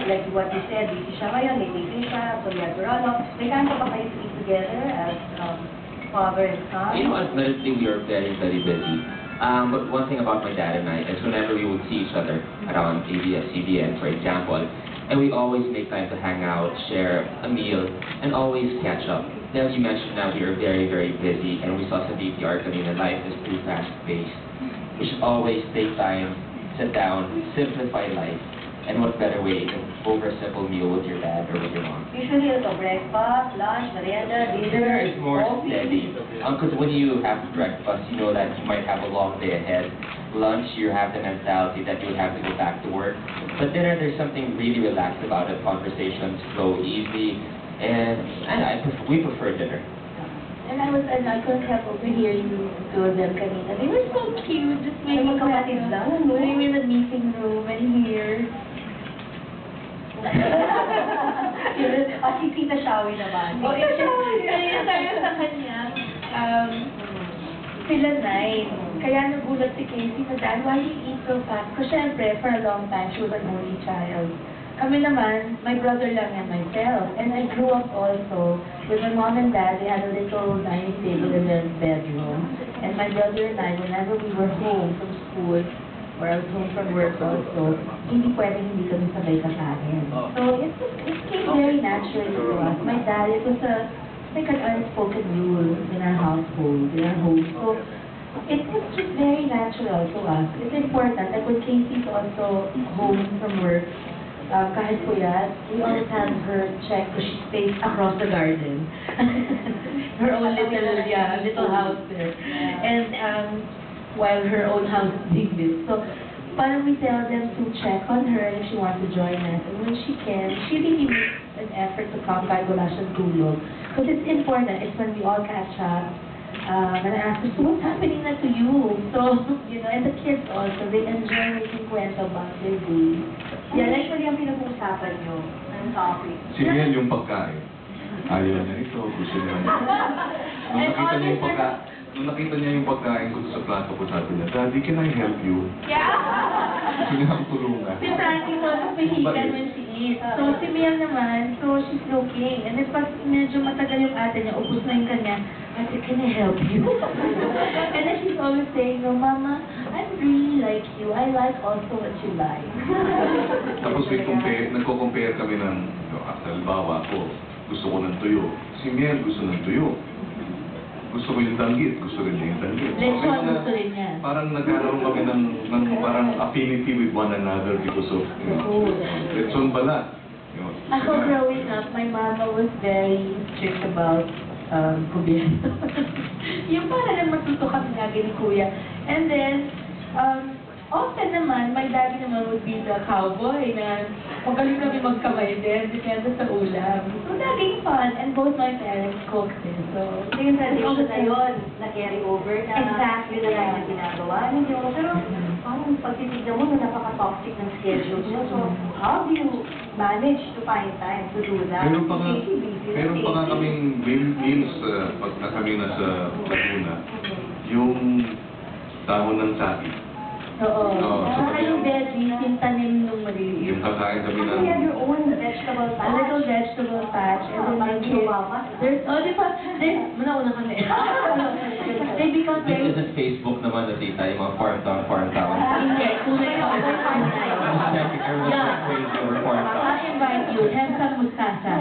like what you said, busy siya ngayon, may meeting siya, so yeah, Toronto. May time pa ba kayo to eat together as father and son? You know, admittedly, we are very, very busy. But one thing about my dad and I is whenever we would see each other around ABS-CBN, for example, and we always make time to hang out, share a meal, and always catch up. Then you mentioned now we are very, very busy, and we saw sa DTR kanina, life is too fast-paced. We should always take time, sit down, simplify life, and what better way than over a simple meal with your dad or with your mom. Usually it's a breakfast, lunch, merienda, Dinner dinner, is more coffee. steady. Because when you have breakfast, you know that you might have a long day ahead. Lunch, you have the mentality that you have to go back to work. But dinner, there's something really relaxed about it. Conversations flow easy, and we prefer dinner. And I couldn't help overhearing two of them kanina. They were so cute, just Ay, making magkapatid lang, ano? When we were in the meeting room and here. Si Tita Shawi naman. Oh, kaya tayo sa kanya, sila 9. Kaya nagulat si Casey na, Dad, why do you eat so fast? Kasi syempre, for a long time, she was an only child. Kami naman, my brother lang and myself. And I grew up also with my mom and dad. They had a little dining table in their bedroom. And my brother and I, whenever we were home from school, or I was home from work also, hindi pwedeng hindi kami sabay kakain. So it came very naturally to us. My dad, it was like an unspoken rule in our household, in our home. So it was just very natural to us. It's important that when Casey's also home from work, kahit puyat, we always have her check because she stays across the garden. Her own little house there. And while her own house is being built. So, parang we tell them to check on her if she wants to join us. And when she can, she really makes an effort to come kahit wala siyang tulog. Because it's important. It's when we all catch up. And I ask her, so what's happening na to you? So, you know, and the kids also, they enjoy making kwento about their day. Yan, actually, ang pinag-uusapan nyo ng topic. Si Miel yung pagkain. Ayaw niya ito, gusto niya. Nung nakita niya yung pagkain ko sa plato ko, sabi niya, Daddy, can I help you? Yeah! Gusto niya ang tulungan. Si Frankie also pahigan when she eats. So, si Miel naman, so she's looking. And then pag medyo matagal yung ate niya, ubus na yung kanya, Ate, can I help you? And then she's always saying, no, Mama, I'm really like you. I like also what you like. Tapos nagko-compare kami ng, halimbawa ako, gusto ko ng tuyo. Si Miel gusto ng tuyo. Gusto ko yung danggit, gusto rin niya yung danggit. Lechon gusto rin niya. Parang nagkaroon kami ng parang affinity with one another because of, lechon balat. Ako growing up, my mama was very strict about kubyento. Yung parang lang matuto kami lagi ni Kuya. And then, often naman, my daddy naman would be the cowboy na magaling kami magkamay din, depende sa ulam. So, laging fun. And both my parents cooked din. So, Yung tradition na yun, na-carry over na. Exactly. Yun na lang yung ginagawa ninyo. Pero, parang pagtitignan mo na napaka-toxic ng schedule nyo. So, how do you manage to find time to do that? Meron pa nga kaming meals pagka kami nasa Laguna. Yung dahon ng sabi. Oo. Saka yung veggies, yung tanim nung maliliit. Yung kakain kami So, ng... you have your own vegetable A patch. little vegetable patch. And then Parang they chihuahua. There's, di ba? Manauna kami. They become This very... isn't Facebook naman na tita, yung mga farm town. Hindi, tunay ako. I'm just checking, everyone's Yeah. crazy over farm town. I invite you. Have some mustasa.